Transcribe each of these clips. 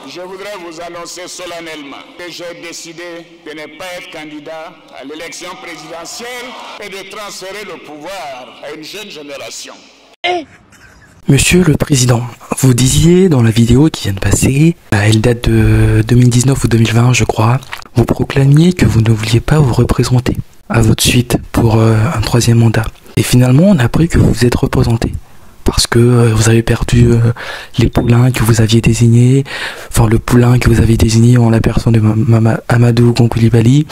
je voudrais vous annoncer solennellement que j'ai décidé de ne pas être candidat à l'élection présidentielle et de transférer le pouvoir à une jeune génération. Monsieur le Président, vous disiez dans la vidéo qui vient de passer, elle date de 2019 ou 2020 je crois, vous proclamiez que vous ne vouliez pas vous représenter à votre suite pour un troisième mandat. Et finalement on a appris que vous vous êtes représenté. Parce que vous avez perdu les poulains que vous aviez désignés, enfin le poulain que vous avez désigné en la personne de Amadou Gon Coulibaly,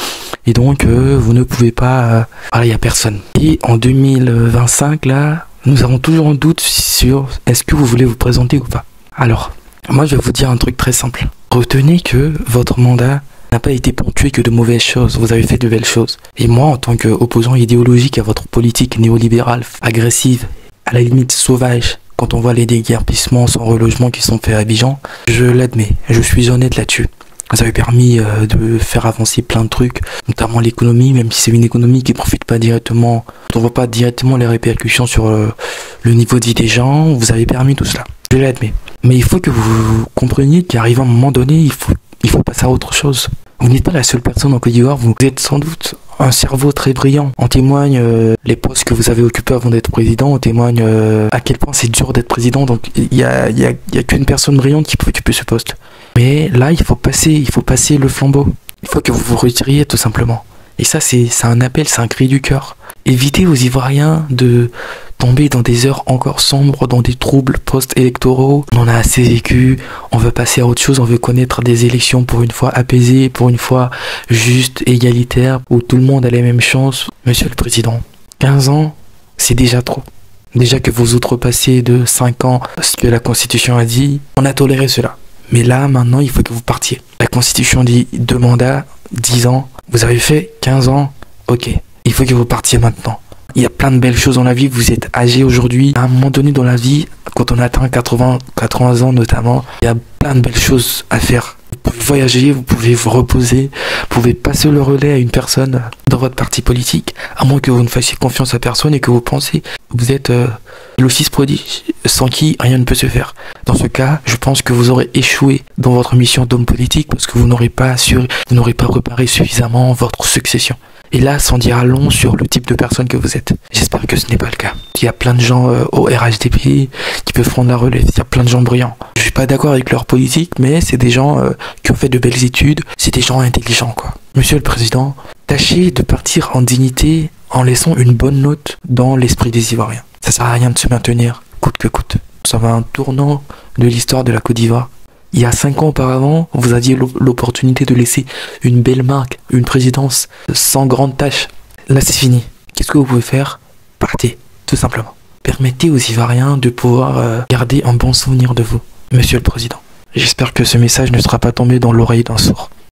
et donc vous ne pouvez pas parler à personne. Et en 2025 là, nous avons toujours un doute sur est-ce que vous voulez vous présenter ou pas. Alors, moi je vais vous dire un truc très simple. Retenez que votre mandat n'a pas été ponctué que de mauvaises choses, vous avez fait de belles choses. Et moi en tant qu'opposant idéologique à votre politique néolibérale, agressive, à la limite sauvage, quand on voit les déguerpissements sans relogement qui sont faits à Abidjan, je l'admets, je suis honnête là-dessus. Vous avez permis de faire avancer plein de trucs, notamment l'économie, même si c'est une économie qui ne profite pas directement, on ne voit pas directement les répercussions sur le niveau de vie des gens, vous avez permis tout cela, je l'admets. Mais il faut que vous compreniez qu'arrive un moment donné, il faut passer à autre chose. Vous n'êtes pas la seule personne en Côte d'Ivoire, vous êtes sans doute un cerveau très brillant. En témoigne les postes que vous avez occupés avant d'être président, on témoigne à quel point c'est dur d'être président, donc il y a qu'une personne brillante qui peut occuper ce poste. Mais là, il faut passer le flambeau. Il faut que vous vous retiriez tout simplement. Et ça, c'est un appel, c'est un cri du cœur. Évitez aux Ivoiriens de tomber dans des heures encore sombres, dans des troubles post-électoraux. On en a assez vécu, on veut passer à autre chose, on veut connaître des élections pour une fois apaisées, pour une fois justes, égalitaires, où tout le monde a les mêmes chances. Monsieur le Président, 15 ans, c'est déjà trop. Déjà que vous outrepassez de 5 ans ce que la Constitution a dit, on a toléré cela. Mais là, maintenant, il faut que vous partiez. La Constitution dit 2 mandats, 10 ans. Vous avez fait 15 ans, ok. Il faut que vous partiez maintenant. Il y a plein de belles choses dans la vie, vous êtes âgé aujourd'hui. À un moment donné dans la vie, quand on atteint 80 ans notamment, il y a plein de belles choses à faire. Vous pouvez voyager, vous pouvez vous reposer, vous pouvez passer le relais à une personne dans votre parti politique, à moins que vous ne fassiez confiance à personne et que vous pensez que vous êtes l'office prodige sans qui rien ne peut se faire. Dans ce cas, je pense que vous aurez échoué dans votre mission d'homme politique parce que vous n'aurez pas assuré, vous n'aurez pas préparé suffisamment votre succession. Et là, sans dire à long sur le type de personne que vous êtes. J'espère que ce n'est pas le cas. Il y a plein de gens au RHDP qui peuvent prendre la relève. Il y a plein de gens brillants. Je suis pas d'accord avec leur politique, mais c'est des gens qui ont fait de belles études. C'est des gens intelligents, quoi. Monsieur le Président, tâchez de partir en dignité en laissant une bonne note dans l'esprit des Ivoiriens. Ça sert à rien de se maintenir, coûte que coûte. Ça va un tournant de l'histoire de la Côte d'Ivoire. Il y a 5 ans auparavant, vous aviez l'opportunité de laisser une belle marque, une présidence sans grande tâche. Là, c'est fini. Qu'est-ce que vous pouvez faire? Partez, tout simplement. Permettez aux Ivoiriens de pouvoir garder un bon souvenir de vous, Monsieur le Président. J'espère que ce message ne sera pas tombé dans l'oreille d'un sourd.